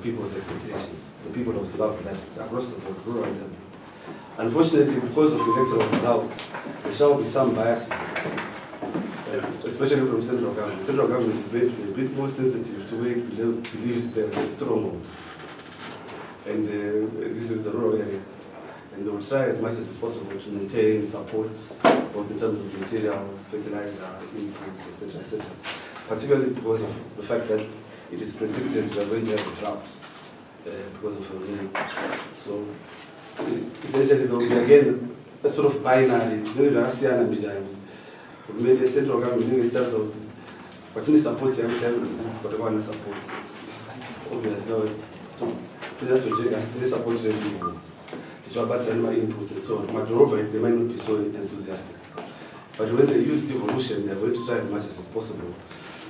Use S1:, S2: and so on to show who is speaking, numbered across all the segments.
S1: people's expectations, the people of Zimbabwe, that is across the board, rural and urban. Unfortunately, because of electoral results, there shall be some biases, especially from central government. Central government is going to be a bit more sensitive to where it believes there's a stronghold. And this is the rural areas. And they will try as much as it's possible to maintain support, both in terms of material, fertilizer, inputs, etc., etc. Particularly because of the fact that it is predicted we are going to have a drought because of El Nino. So essentially there will be again a sort of binary. Maybe the central government tells out what you support, what one support. Obviously, that's what they support them. About animal inputs and so on. Madoroba, they might not be so enthusiastic. But when they use devolution, they're going to try as much as possible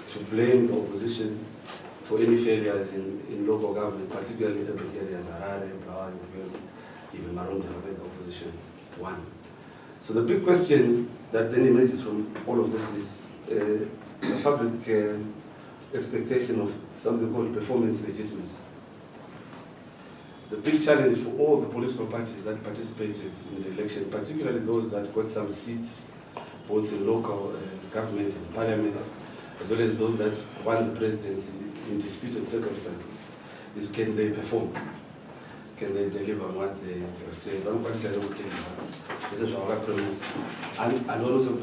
S1: to blame the opposition for any failures in local government, particularly urban areas, Harare, Blawa, even Marunda, where the opposition won. So the big question that then emerges from all of this is the public expectation of something called performance legitimacy. The big challenge for all the political parties that participated in the election, particularly those that got some seats, both in local government and parliament, as well as those that won the presidency in disputed circumstances, is can they perform? Can they deliver on what they say? This is our promise. And also,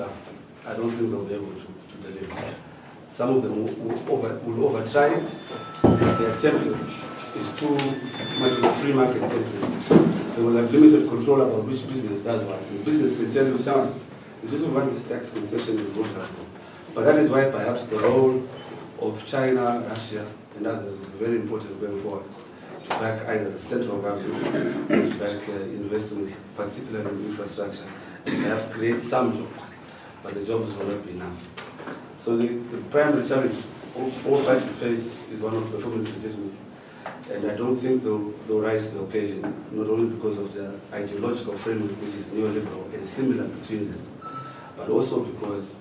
S1: I don't think they'll be able to deliver. Some of them will overtry it. Their templates is too much of a free market template. They will have limited control about which business does what. And business can tell you, Sean, you just want this tax concession is good. But that is why perhaps the role of China, Russia, and others is very important going forward, to back either the central government or to back investments, particularly in infrastructure, and perhaps create some jobs, but the jobs will not be enough. So the primary challenge all parties face is one of performance legitimacy. And I don't think they'll rise to the occasion, not only because of their ideological framework, which is neoliberal and similar between them, but also because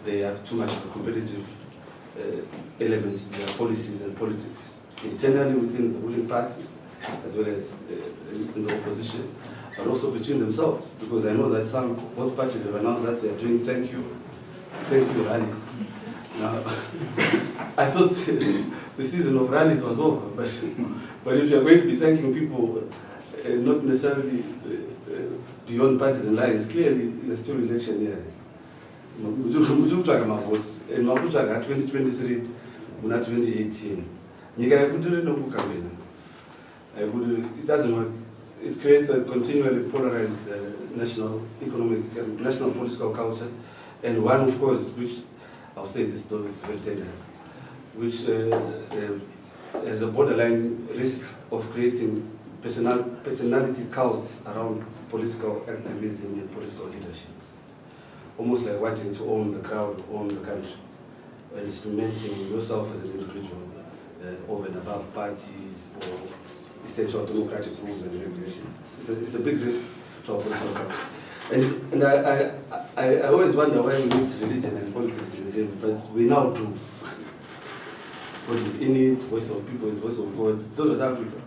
S1: they have too much of a competitive elements to their policies and politics, internally within the ruling party, as well as in the opposition, but also between themselves, because I know that both parties have announced that they are doing thank you rallies. Now, I thought the season of rallies was over, but if you are going to be thanking people, not necessarily beyond partisan lines, clearly there's still election here. We do talk about votes, and we do talk about 2023, not 2018. It doesn't work. It creates a continually polarized national economic and national political culture, and one, of course, which I'll say this though it's very dangerous, which has a borderline risk of creating personality cults around political activism and political leadership. Almost like wanting to own the crowd, own the country, and cementing yourself as an individual over and above parties or essential democratic rules and regulations. It's a big risk to our political culture. And I always wonder why we mix religion and politics in the same, but we now do. God is in it, voice of people is voice of God. Those are that people.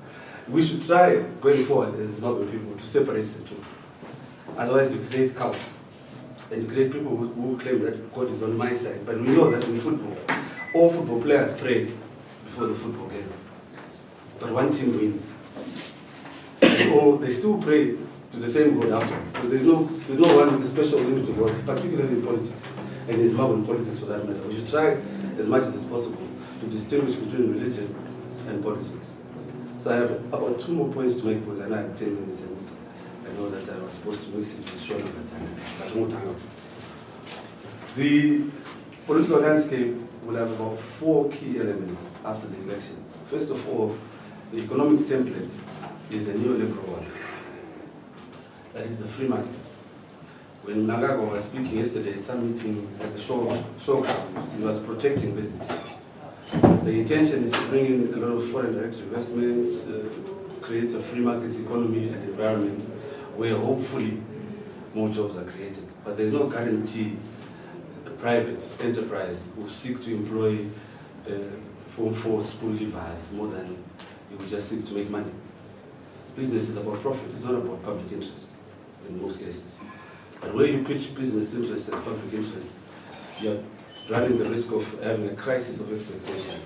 S1: We should try, going forward as Zimbabwe people, to separate the two. Otherwise you create chaos. And you create people who claim that God is on my side. But we know that in football, all football players pray before the football game. But one team wins. Or they still pray to the same God afterwards. So there's no one with a special limit to God, particularly in politics, and in Zimbabwean politics for that matter. We should try as much as possible to distinguish between religion and politics. So I have about 2 more points to make, because I know I have 10 minutes, and I know that I was supposed to mix it with shorter but more time. The political landscape will have about 4 key elements after the election. First of all, the economic template is a neoliberal one. That is the free market. When Nagago was speaking yesterday at some meeting at the showground, he was protecting business. The intention is to bring in a lot of foreign direct investments, create a free market economy and environment where hopefully more jobs are created. But there's no guarantee a private enterprise will seek to employ Form 4 school leavers more than you will just seek to make money. Business is about profit, it's not about public interest in most cases. But where you pitch business interest as public interest, you're running the risk of having a crisis of expectation,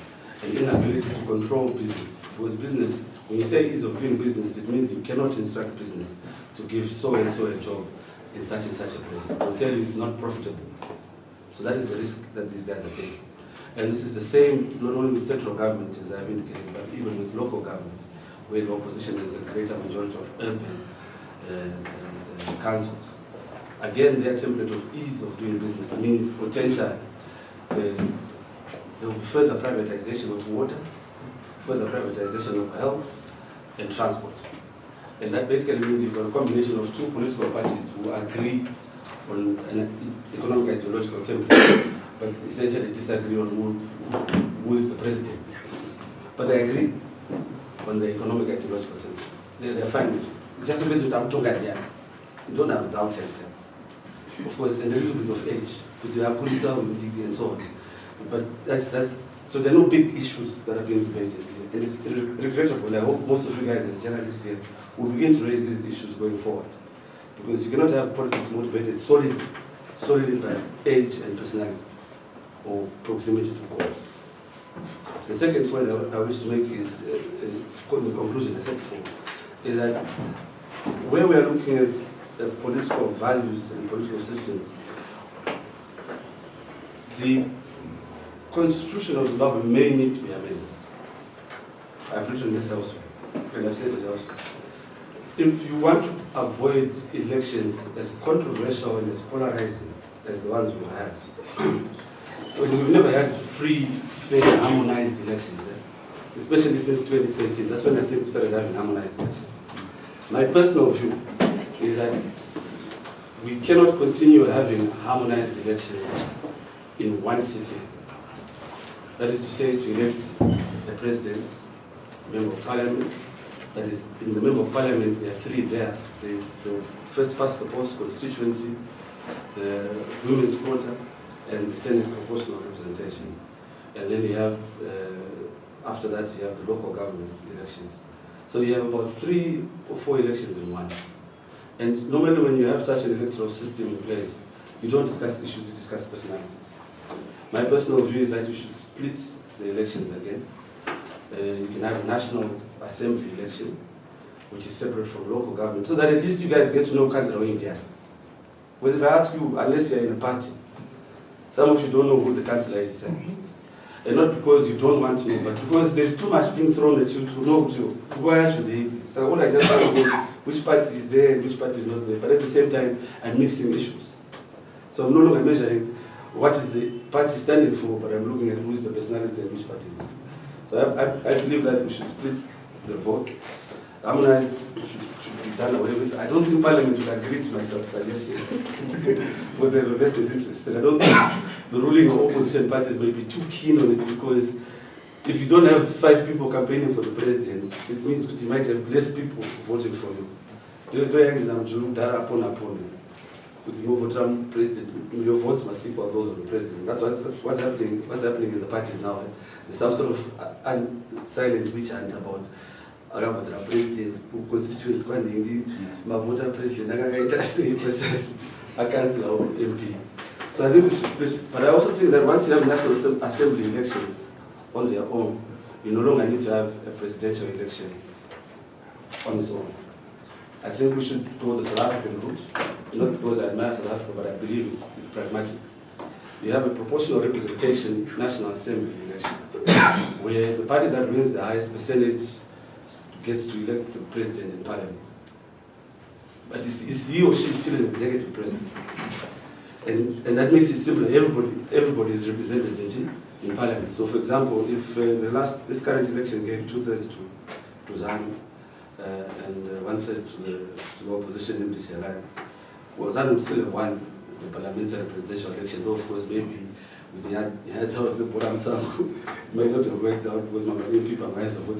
S1: an inability to control business. Because business, when you say ease of doing business, it means you cannot instruct business to give so and so a job in such and such a place. They'll tell you it's not profitable. So that is the risk that these guys are taking. And this is the same not only with central government, as I've indicated, but even with local government, where the opposition is a greater majority of urban councils. Again, their template of ease of doing business means potential. There will be further privatization of water, further privatization of health and transport. And that basically means you've got a combination of two political parties who agree on an economic ideological template, but essentially disagree on who is the president. But they agree on the economic ideological template. They're fine with it. It's just a bit of talking. You don't have results yet. Of course, and a little bit of age, but you have police and so on. But so there are no big issues that are being debated here. And it's regrettable. I hope most of you guys as journalists here will begin to raise these issues going forward. Because you cannot have politics motivated solely by age and personality or proximity to court. The second point I wish to make is in conclusion, I said before, is that where we are looking at political values and political systems, the Constitution of Zimbabwe may need to be amended. I've written this elsewhere, and I've said it elsewhere. If you want to avoid elections as controversial and as polarizing as the ones we've had, we've never had free, fair, harmonized elections, especially since 2013. That's when I think we started having harmonized elections. My personal view is that we cannot continue having harmonized elections in one city. That is to say, to elect a president, a member of parliament. That is, in the member of parliament, there are three there. There is the first past the post constituency, the women's quota, and the Senate proportional representation. And then you have, after that, you have the local government elections. So you have about 3 or 4 elections in one. And normally when you have such an electoral system in place, you don't discuss issues, you discuss personalities. My personal view is that you should split the elections again. You can have a National Assembly election, which is separate from local government, so that at least you guys get to know Councillor India. Because if I ask you, unless you're in a party, some of you don't know who the councillor is. And not because you don't want to know, but because there's too much being thrown at you to know where should they be. So all I just want to know which party is there and which party is not there. But at the same time, I'm mixing issues. So I'm no longer measuring what is the party standing for, but I'm looking at who is the personality and which party is. So I believe that we should split the votes. Harmonized should be done away with. I don't think Parliament will agree to my suggestion because they have a vested interest. And I don't think the ruling or opposition parties may be too keen on it, because if you don't have 5 people campaigning for the president, it means that you might have less people voting for you. With your Trump president, your votes must equal those of the president. That's what's happening in the parties now. There's some sort of silent witch hunt about the president, who constituents my voter president, a councillor or MP. So I think we should split. But I also think that once you have National Assembly elections on their own, you no longer need to have a presidential election on its own. I think we should go the South African route, not because I admire South Africa, but I believe it's pragmatic. You have a proportional representation National Assembly election, where the party that wins the highest percentage gets to elect the president in parliament. But is he or she still an executive president? And that makes it simpler. Everybody is represented in parliament. So for example, if this current election gave 2/3 to ZANU, and 1/3 to the opposition MDC alliance, well, ZANU would still have won the parliamentary presidential election, though of course maybe with the it might not have worked out because my people might support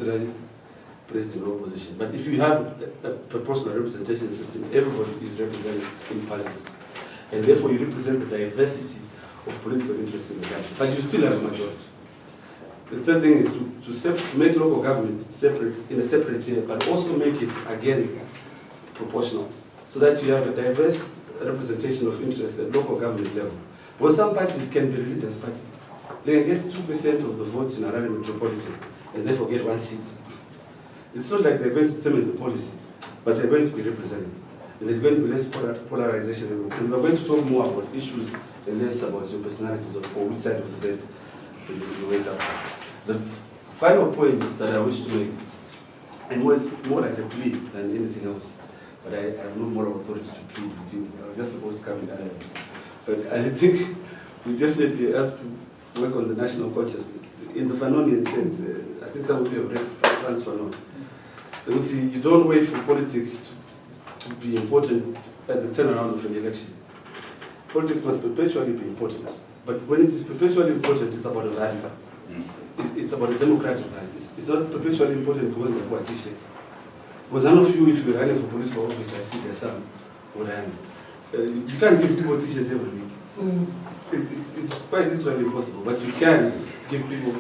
S1: president or opposition. But if you have a proportional representation system, everybody is represented in parliament. And therefore you represent the diversity of political interests in the country. But you still have a majority. The third thing is to make local governments separate in a separate tier, but also make it again proportional, so that you have a diverse representation of interests at local government level. Well, some parties can be religious parties. They can get 2% of the votes in Harare Metropolitan and therefore get 1 seat. It's not like they're going to determine the policy, but they're going to be represented. And there's going to be less polarization. And we're going to talk more about issues and less about your personalities or which side of the bed you wake up. The final point that I wish to make, and it's more like a plea than anything else, but I have no moral authority to plead with you. I was just supposed to come in earlier. But I think we definitely have to work on the national consciousness. In the Fanonian sense, I think some of you have read Franz Fanon. You don't wait for politics to be important at the turnaround of an election. Politics must perpetually be important. But when it is perpetually important, it's about a value. It's about a democratic value. It's not perpetually important because of a t-shirt. Because none of you, if you're running for political office, I see there's some or you can't give people t-shirts every week. It's quite literally impossible, but you can give people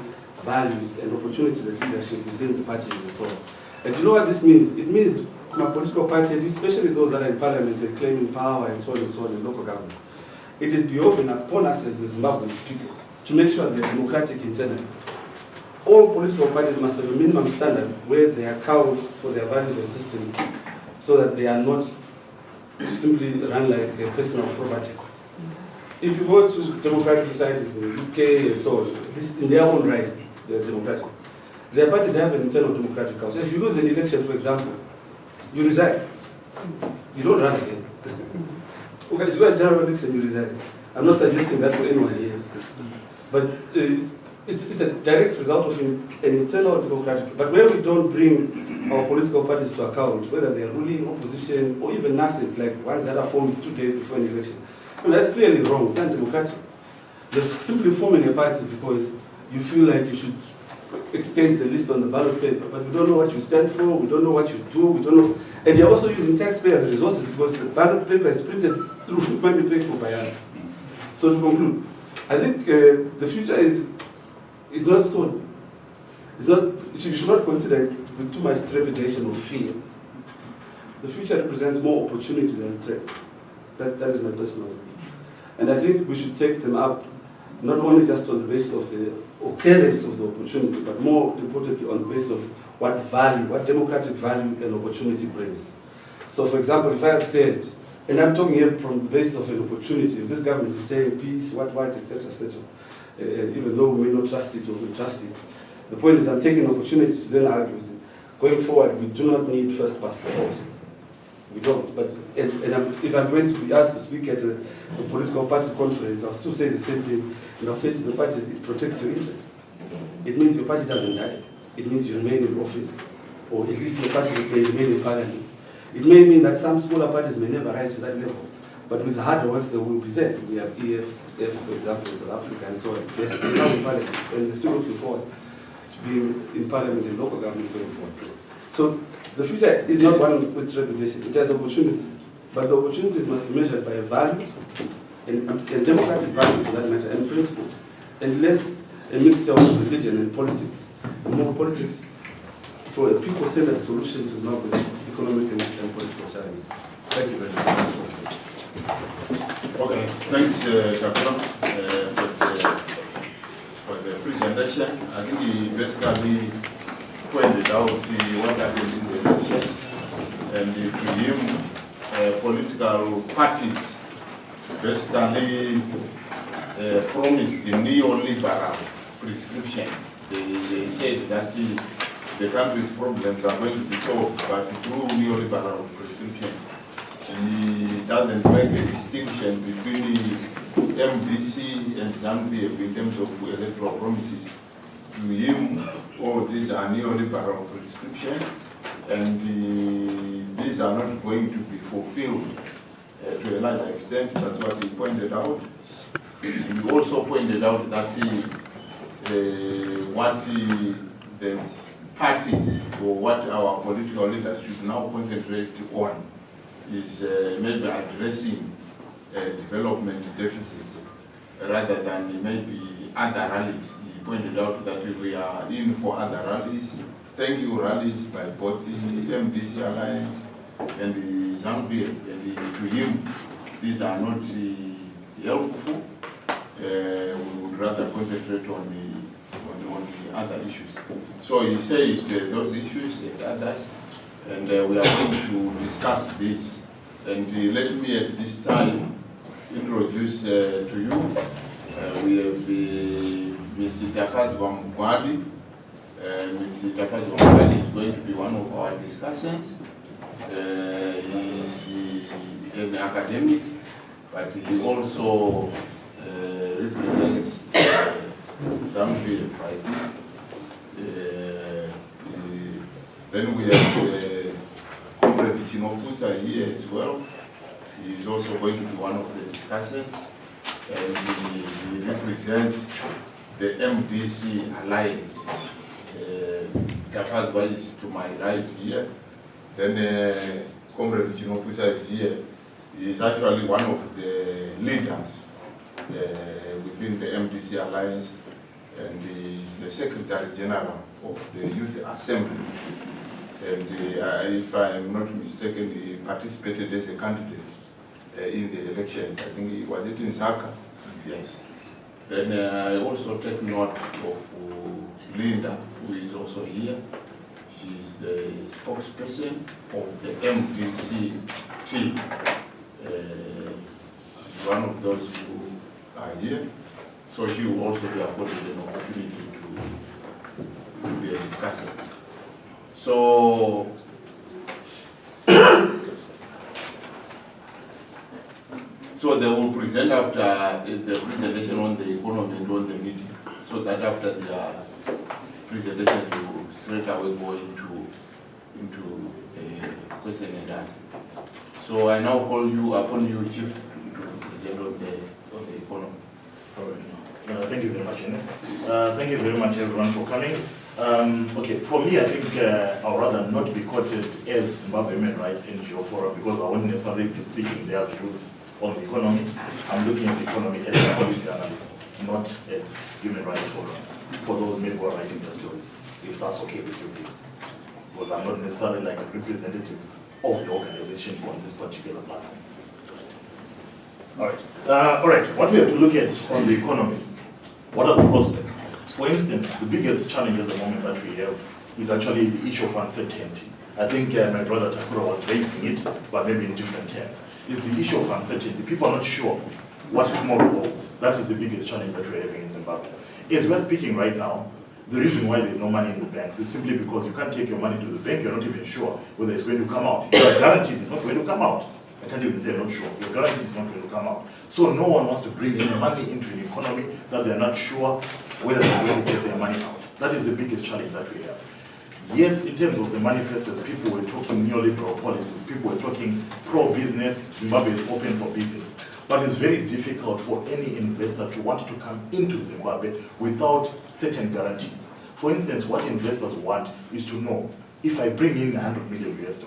S1: values and opportunities and leadership within the party and so on. And you know what this means? It means from a political party, especially those that are in parliament and claiming power and so on in local government, it is beholden upon us as the Zimbabwean people to make sure they're democratic internally. All political parties must have a minimum standard where they account for their values and system so that they are not simply run like personal properties. If you go to democratic societies in the UK and so on, in their own rights, they're democratic. Their parties have an internal democratic culture. If you lose an election, for example, you resign. You don't run again. Okay, if you have a general election, you resign. I'm not suggesting that for anyone here. But it's a direct result of an internal democratic. But where we don't bring our political parties to account, whether they are ruling, opposition, or even nascent, like ones that are formed 2 days before an election, that's clearly wrong. It's not democratic. You're simply forming a party because you feel like you should extend the list on the ballot paper, but we don't know what you stand for, we don't know what you do, we don't know. And you're also using taxpayers' resources because the ballot paper is printed through money paid for by us. So to conclude, I think the future is not so. It's not. You should not consider it with too much trepidation or fear. The future represents more opportunity than threats. That is my personal view. And I think we should take them up not only just on the basis of the occurrence of the opportunity, but more importantly on the basis of what value, what democratic value and opportunity brings. So for example, if I have said, and I'm talking here from the basis of an opportunity, if this government is saying peace, what, etc., etc., even though we may not trust it or we trust it, the point is I'm taking an opportunity to then argue with it. Going forward, we do not need first past the post. We don't. But if I'm going to be asked to speak at a political party conference, I'll still say the same thing. And I'll say to the parties, it protects your interests. It means your party doesn't die. It means you remain in office, or at least your party may remain in parliament. It may mean that some smaller parties may never rise to that level, but with hard work they will be there. We have EF, for example, in South Africa and so on. They're now in parliament, and they're still looking forward to being in parliament and local government going forward. So the future is not one with reputation, it has opportunities. But the opportunities must be measured by values, and democratic values for that matter, and principles, and less a mixture of religion and politics, and more politics for a people-centered solution to Zimbabwe's economic and political challenges. Thank you very much.
S2: Okay, thanks, Kaplan, for the presentation. I think he basically pointed out what happened in the election, and to him, political parties basically promised the neoliberal prescription. They said that the country's problems are going to be solved, but through neoliberal prescription. He doesn't make a distinction between MDC and ZANU-PF in terms of electoral promises. To him, all these are neoliberal prescription, and these are not going to be fulfilled to a large extent. That's what he pointed out. He also pointed out that what the parties or what our political leaders should now concentrate on is maybe addressing development deficits rather than maybe other rallies. He pointed out that we are in for other rallies. Thank you rallies by both the MDC Alliance and the Zambia, and to him, these are not helpful. We would rather concentrate on the other issues. So he said those issues and others, and we are going to discuss this. And let me at this time introduce to you, we have Mr. Tafazwa Mkwadi. Mr. Tafazwa Mkwadi is going to be one of our discussants. He is an academic, but he also represents Zambia. Then we have Comrade Chinopusa here as well. He is also going to be one of the discussants, and he represents the MDC Alliance. Tafazwa is to my right here. Then Comrade Chinopusa is here. He is actually one of the leaders within the MDC Alliance, and he is the Secretary General of the Youth Assembly. And if I am not mistaken, he participated as a candidate in the elections. I think he was in Zaka. Yes. Then I also take note of Linda, who is also here. She is the spokesperson of the MDC team. One of those who are here. So she will also be afforded an opportunity to be a discussant. So, so they will present after the presentation on the economy and on the media, so that after their presentation you will straight away go into a question and answer. So I now call you upon you, Chief, to present on the economy.
S3: All right. Thank you very much, Ines. Thank you very much, everyone, for coming. Okay, for me, I think I would rather not be quoted as Zimbabwe Human Rights NGO Forum, because I won't necessarily be speaking their views on the economy. I'm looking at the economy as a policy analyst, not as Human Rights Forum, for those men who are writing their stories, if that's okay with you, please. Because I'm not necessarily like a representative of the organization on this particular platform. All right, what we have to look at on the economy, what are the prospects? For instance, the biggest challenge at the moment that we have is actually the issue of uncertainty. I think my brother Takura was raising it, but maybe in different terms. It's the issue of uncertainty. People are not sure what tomorrow holds. That is the biggest challenge that we're having in Zimbabwe. As we're speaking right now, the reason why there's no money in the banks is simply because you can't take your money to the bank, you're not even sure whether it's going to come out. You're guaranteed it's not going to come out. I can't even say I'm not sure. You're guaranteed it's not going to come out. So no one wants to bring in money into an economy that they're not sure whether they're going to get their money out. That is the biggest challenge that we have. Yes, in terms of the manifestos, people were talking neoliberal policies, people were talking pro-business, Zimbabwe is open for business. But it's very difficult for any investor to want to come into Zimbabwe without certain guarantees. For instance, what investors want is to know, if I bring in $100 million US,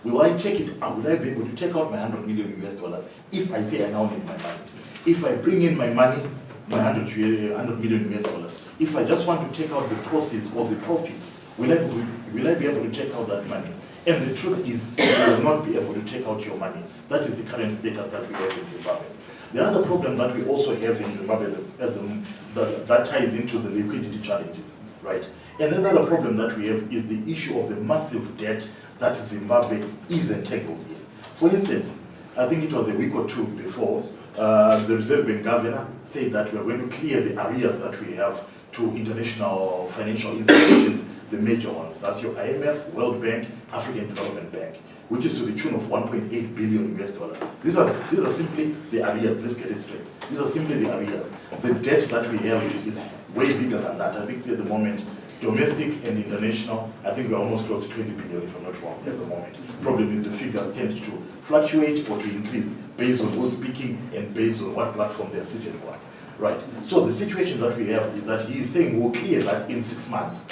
S3: will I take it, will I be able to take out my $100 million US if I say I now need my money? If I bring in my money, my $100 million US, if I just want to take out the proceeds or the profits, will I be able to take out that money? And the truth is, you will not be able to take out your money. That is the current status that we have in Zimbabwe. The other problem that we also have in Zimbabwe that ties into the liquidity challenges, right? And another problem that we have is the issue of the massive debt that Zimbabwe is entangled in. For instance, I think it was a week or two before, the Reserve Bank governor said that we are going to clear the arrears that we have to international financial institutions, the major ones. That's your IMF, World Bank, African Development Bank, which is to the tune of $1.8 billion US. These are simply the arrears. Let's get it straight. These are simply the arrears. The debt that we have is way bigger than that. I think at the moment, domestic and international, I think we're almost close to 20 billion, if I'm not wrong, at the moment. Problem is the figures tend to fluctuate or to increase based on who's speaking and based on what platform they're seated on. Right. So the situation that we have is that he is saying we'll clear that in 6 months.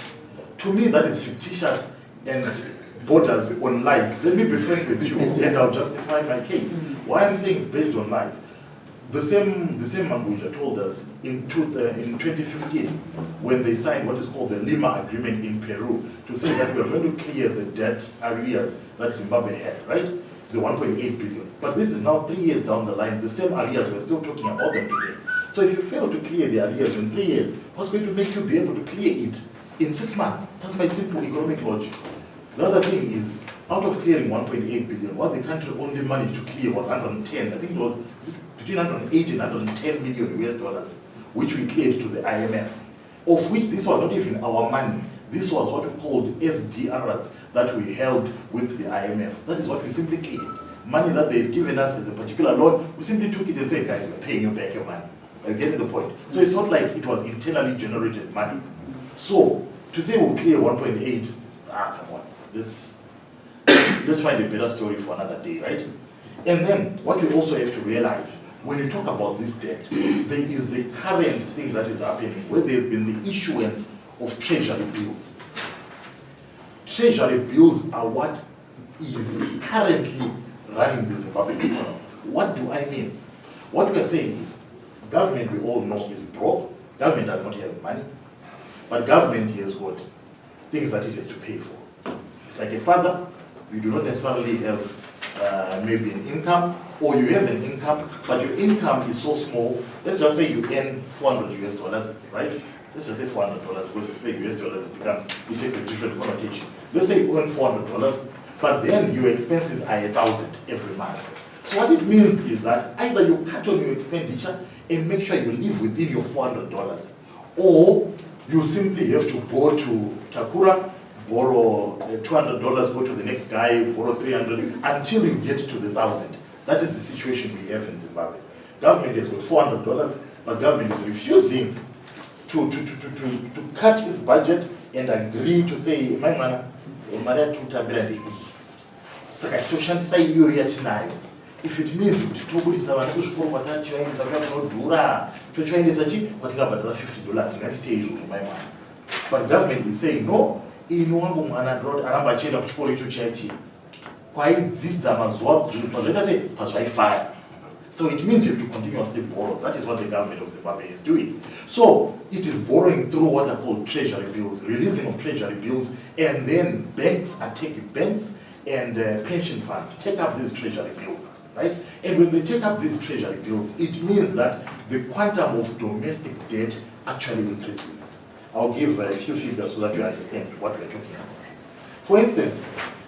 S3: To me, that is fictitious and borders on lies. Let me be frank with you, and I'll justify my case. Why I'm saying it's based on lies. The same Manguja told us in 2015 when they signed what is called the Lima Agreement in Peru to say that we are going to clear the debt arrears that Zimbabwe had, right? The 1.8 billion. But this is now 3 years down the line. The same arrears, we're still talking about them today. So if you fail to clear the arrears in 3 years, what's going to make you be able to clear it in 6 months? That's my simple economic logic. The other thing is, out of clearing 1.8 billion, what the country only managed to clear was 110, I think it was between 180 and 110 million US dollars, which we cleared to the IMF, of which this was not even our money. This was what we called SDRs that we held with the IMF. That is what we simply cleared. Money that they had given us as a particular loan, we simply took it and said, guys, we're paying you back your money. Are you getting the point? So it's not like it was internally generated money. So to say we'll clear 1.8, come on. Let's find a better story for another day, right? And then what we also have to realize, when you talk about this debt, there is the current thing that is happening where there's been the issuance of treasury bills. Treasury bills are what is currently running the Zimbabwean economy. What do I mean? What we are saying is, government, we all know, is broke. Government does not have money, but government has got things that it has to pay for. It's like a father. You do not necessarily have maybe an income, or you have an income, but your income is so small. Let's just say you earn $400 US, right? Let's just say $400, because if you say US dollars, it takes a different connotation. Let's say you earn $400, but then your expenses are 1,000 every month. So what it means is that either you cut on your expenditure and make sure you live within your $400, or you simply have to go to Takura, borrow $200, go to the next guy, borrow $300, until you get to the 1,000. That is the situation we have in Zimbabwe. Government has got $400, but government is refusing to cut its budget and agree to say, my man, if it means toburisa vana kuzvikoro kwatativaendesa kwatinodhura tochivaendesa chi kwatingabhadhara $50 ngatitei izvozvo my man. But government is saying no, ino wangu mwana ndinoti aramba achienda kuchikoro icho chaichi kwaidzidza mazuva zvaita sei pazvaifaya. So it means you have to continuously borrow. That is what the government of Zimbabwe is doing. So it is borrowing through what are called treasury bills, releasing of treasury bills, and then banks and pension funds take up these treasury bills, right? And when they take up these treasury bills, it means that the quantum of domestic debt actually increases. I'll give a few figures so that you understand what we're talking about. For instance,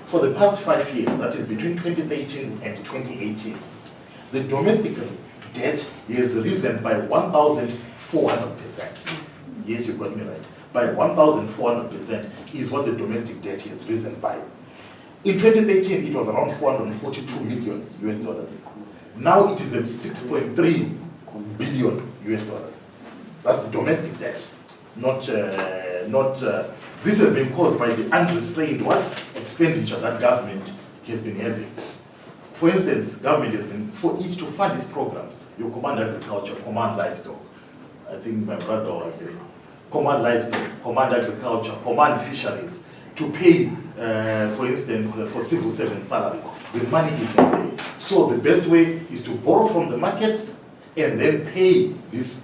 S3: for the past 5 years, that is between 2013 and 2018, the domestic debt has risen by 1,400%. Yes, you got me right. By 1,400% is what the domestic debt has risen by. In 2013, it was around 442 million US dollars. Now it is at 6.3 billion US dollars. That's the domestic debt. This has been caused by the unrestrained expenditure that government has been having. For instance, government has been, for it to fund its programs, your command agriculture, command livestock. I think my brother was saying, command livestock, command agriculture, command fisheries, to pay, for instance, for civil servant salaries. The money is not there. So the best way is to borrow from the market and then pay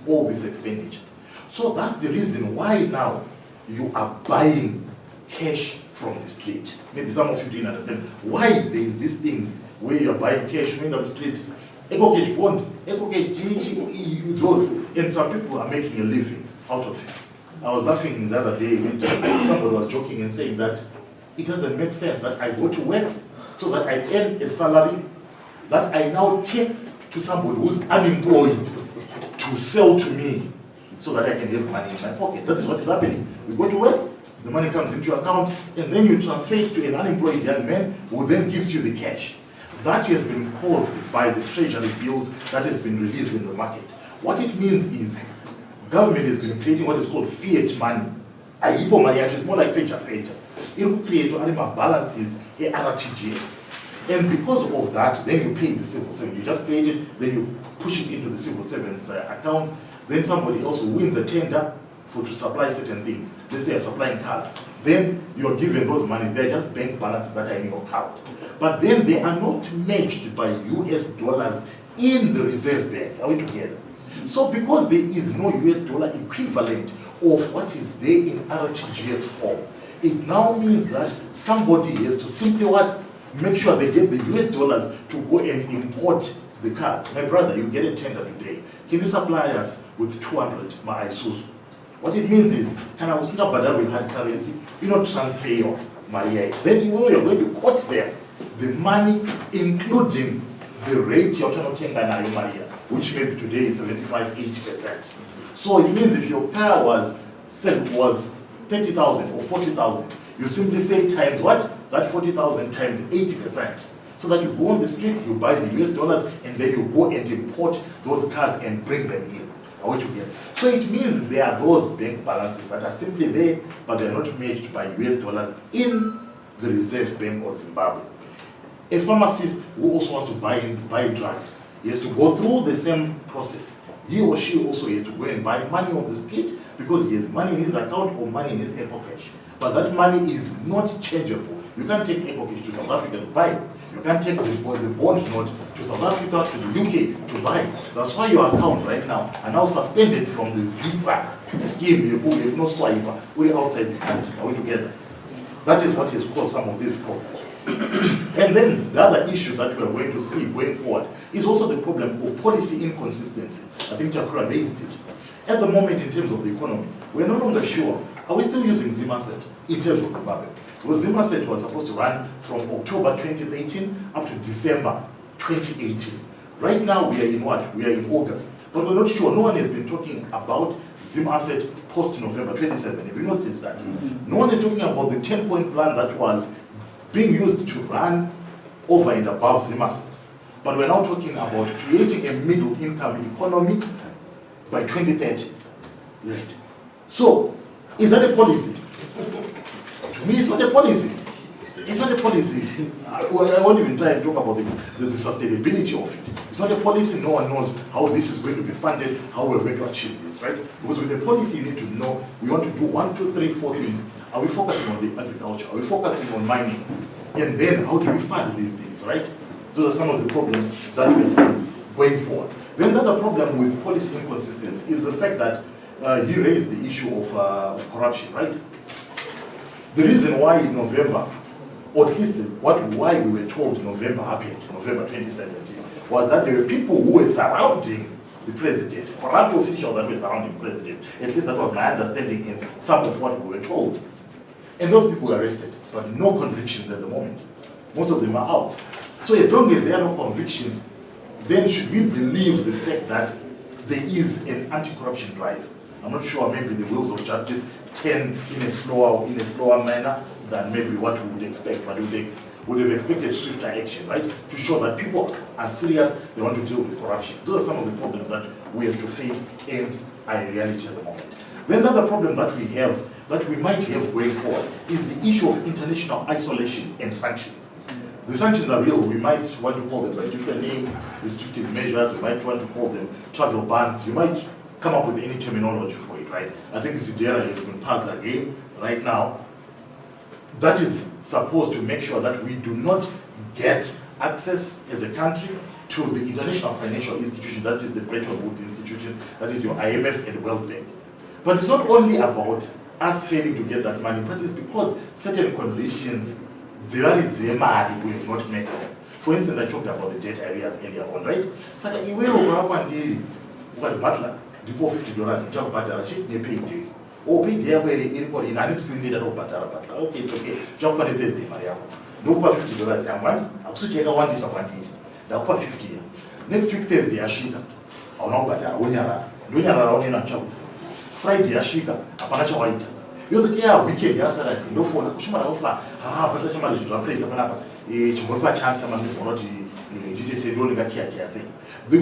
S3: all this expenditure. So that's the reason why now you are buying cash from the street. Maybe some of you didn't understand why there is this thing where you are buying cash from the street. Eco cash bond, eco cash, those, and some people are making a living out of it. I was laughing the other day when somebody was joking and saying that it doesn't make sense that I go to work so that I earn a salary that I now take to somebody who's unemployed to sell to me so that I can have money in my pocket. That is what is happening. You go to work, the money comes into your account, and then you transfer it to an unemployed young man who then gives you the cash. That has been caused by the treasury bills that has been released in the market. What it means is government has been creating what is called fiat money. Aipo money is more like fecha. It will create animal balances, RTGS. And because of that, then you pay the civil servant. You just create it, then you push it into the civil servant's accounts. Then somebody else wins a tender to supply certain things. Let's say you're supplying cars. Then you're given those monies. They're just bank balances that are in your account. But then they are not matched by US dollars in the Reserve Bank. Are we together? So because there is no US dollar equivalent of what is there in RTGS form, it now means that somebody has to simply what? Make sure they get the US dollars to go and import the cars. My brother, you get a tender today. Can you supply us with 200 Isuzu? What it means is, can I usika badal with hard currency? You know, transfer your Maria. Then you are going to quote them the money, including the rate you're trying to Maria, which maybe today is 75–80%. So it means if your car was 30,000 or 40,000, you simply say times what? That 40,000 times 80%. So that you go on the street, you buy the US dollars, and then you go and import those cars and bring them in. Are we together? So it means there are those bank balances that are simply there, but they're not matched by US dollars in the Reserve Bank of Zimbabwe. A pharmacist who also wants to buy drugs, he has to go through the same process. He or she also has to go and buy money on the street because he has money in his account or money in his EcoCash. But that money is not changeable. You can't take EcoCash to South Africa to buy it. You can't take the bond note to South Africa, to the UK to buy it. That's why your accounts right now are now suspended from the visa scheme. You no swipe, we're outside the country. Are we together? That is what has caused some of these problems. And then the other issue that we are going to see going forward is also the problem of policy inconsistency. I think Chakura raised it. At the moment, in terms of the economy, we're no longer sure. Are we still using Zimaset in terms of Zimbabwe? Because Zimaset was supposed to run from October 2013 up to December 2018. Right now, we are in what? We are in August. But we're not sure. No one has been talking about Zimaset post-November 27. Have you noticed that? No one is talking about the 10-point plan that was being used to run over and above Zimaset. But we're now talking about creating a middle-income economy by 2030. Right. So, is that a policy? To me, it's not a policy. It's not a policy. I won't even try and talk about the sustainability of it. It's not a policy. No one knows how this is going to be funded, how we're going to achieve this, right? Because with a policy, you need to know we want to do 1, 2, 3, 4 things. Are we focusing on the agriculture? Are we focusing on mining? And then how do we fund these things, right? Those are some of the problems that we are seeing going forward. Then the other problem with policy inconsistency is the fact that he raised the issue of corruption, right? The reason why in November, or at least why we were told November happened, November 2017, was that there were people who were surrounding the president, corrupt officials that were surrounding the president. At least that was my understanding in some of what we were told. And those people were arrested, but no convictions at the moment. Most of them are out. So as long as there are no convictions, then should we believe the fact that there is an anti-corruption drive? I'm not sure maybe the wheels of justice turn in a slower manner than maybe what we would expect, but we would have expected swifter action, right? To show that people are serious, they want to deal with corruption. Those are some of the problems that we have to face and are a reality at the moment. Then the other problem that we have, that we might have going forward, is the issue of international isolation and sanctions. The sanctions are real. We might want to call them by different names, restrictive measures, we might want to call them travel bans, you might come up with any terminology for it, right? I think Zidera has been passed again right now. That is supposed to make sure that we do not get access as a country to the international financial institutions, that is the Bretton Woods institutions, that is your IMF and World Bank. But it's not only about us failing to get that money, but it's because certain conditions, we have not met them. For instance, I talked about the debt areas earlier on, right? So butler, depo $50, ichakubhadhara nepayday. Oh, payday yako iripo in unexplained data kubhadhara butler. Okay, it's okay. Chakupa Thursday mari yako. Ndokupa $50 yamani, akusucheka wandisa kwandiri. Ndakupa 50 here. Next week Thursday yashika. Auna kubhadhara wonyarara. Ndonyarara onena chakufunza. Friday yashika, apana chawaita. Yozoke ya weekend ya Saturday ndofona kuchimara ofa. Basa chimara zvapuresa panapa. Chimoripa chance amani bonoti DJ Sedoni gakia say. The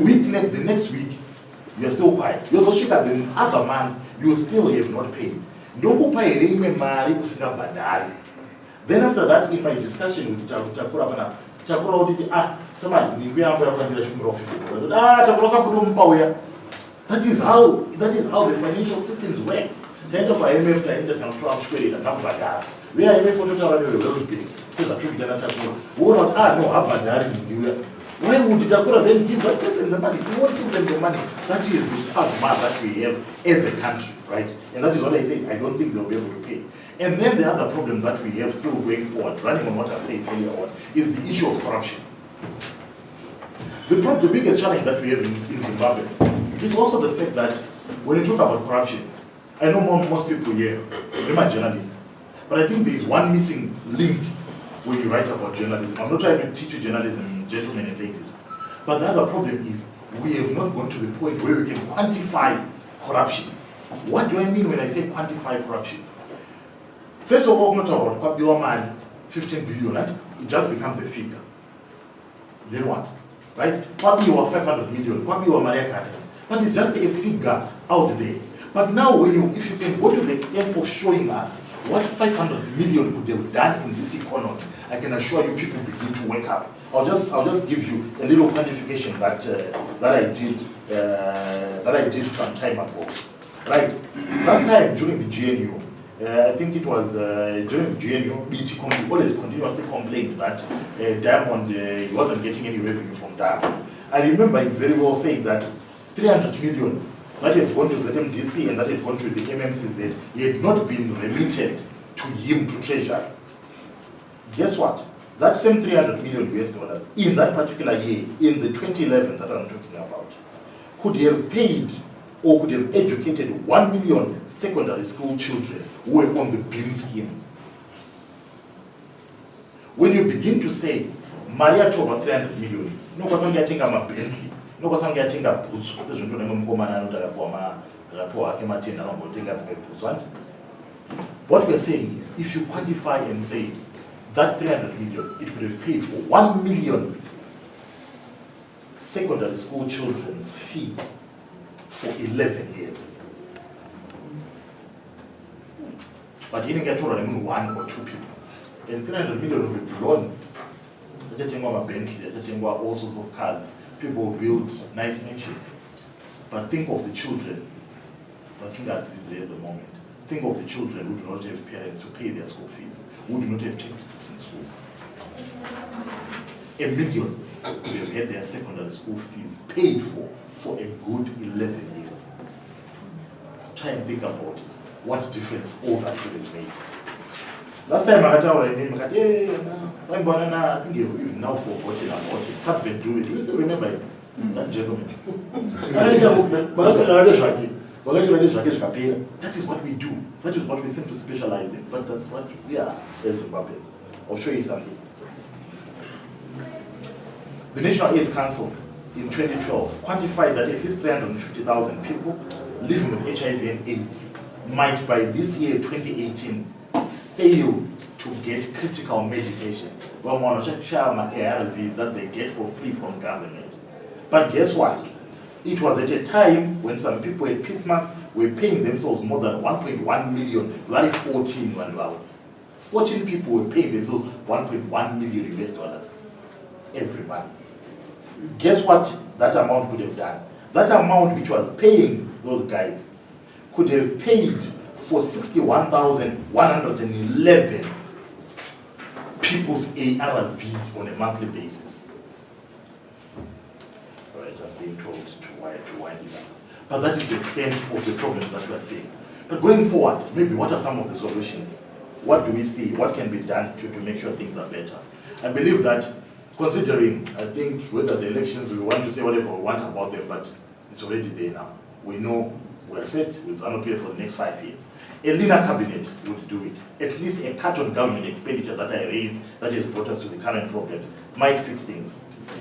S3: next week you are still quiet. You also shake at the other month, you still have not paid. Then after that, in my discussion with Chakura, that is how the financial systems work. The end of IMF to enter control square and number. We are IMF for the will be. Say the truth, we will not no Abadari in New York. Why would Takura then give that person the money? He won't give them the money. That is the plasma that we have as a country, right? And that is what I said. I don't think they'll be able to pay. And then the other problem that we have still going forward, running on what I said earlier on, is the issue of corruption. The biggest challenge that we have in Zimbabwe is also the fact that when you talk about corruption, I know most people here, are journalists, but I think there is one missing link when you write about journalism. I'm not trying to teach you journalism, gentlemen and ladies, but the other problem is we have not gone to the point where we can quantify corruption. What do I mean when I say quantify corruption? First of all, not about Kwabiwa man, 15 billion, right? It just becomes a figure. Then what? Right? Kwabiwa 500 million, Kwabiwa Mariakata. But it's just a figure out there. But now, if you can go to the extent of showing us what 500 million could have done in this economy, I can assure you people begin to wake up. I'll just give you a little quantification that I did some time ago. Right? Last time during the GNU, I think it was during the GNU, BT always continuously complained that Diamond he wasn't getting any revenue from Diamond. I remember him very well saying that 300 million that had gone to ZMDC and that had gone to the MMCZ, he had not been remitted to him to treasury. Guess what? That same 300 million US dollars in that particular year, in the 2011 that I'm talking about, could have paid or could have educated 1 million secondary school children who were on the BEAM scheme. When you begin to say, Maria to over 300 million, no person getting a Bentley, no person getting a boots, what we are saying is, if you quantify and say that 300 million, it could have paid for 1 million secondary school children's fees for 11 years. But he didn't get to run one or two people. And 300 million will be blown. They're getting over Bentley, they're getting over all sorts of cars. People build nice mansions. But think of the children. I think that's it at the moment. Think of the children who do not have parents to pay their school fees, who do not have textbooks in schools. 1 million could have had their secondary school fees paid for a good 11 years. Try and think about what difference all that would have made. Last time I think you've now forgotten about it. Can't be doing it. You still remember it? That gentleman. That is what we do. That is what we seem to specialize in. But that's what we are as Zimbabweans. I'll show you something. The National AIDS Council in 2012 quantified that at least 350,000 people living with HIV and AIDS might by this year, 2018, fail to get critical medication. ARVs that they get for free from government. But guess what? It was at a time when some people at Christmas were paying themselves more than 1.1 million, like 14 people were paying themselves 1.1 million US dollars every month. Guess what that amount could have done? That amount which was paying those guys could have paid for 61,111 people's ARVs on a monthly basis. Right, I'm being told to wind it up. But that is the extent of the problems that we are seeing. But going forward, maybe what are some of the solutions? What do we see? What can be done to make sure things are better? I believe that considering, I think, whether the elections, we want to say whatever we want about them, but it's already there now. We know we're set with ZANU-PF for the next 5 years. A leaner cabinet would do it. At least a cut on government expenditure that I raised, that has brought us to the current problems, might fix things.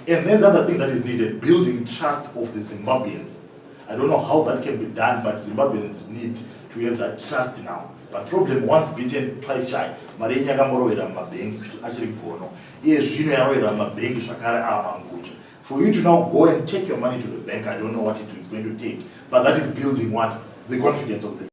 S3: And then the other thing that is needed, building trust of the Zimbabweans. I don't know how that can be done, but Zimbabweans need to have that trust now. But problem, once beaten, twice shy. For you to now go and take your money to the bank, I don't know what it is going to take. But that is building what? The confidence of the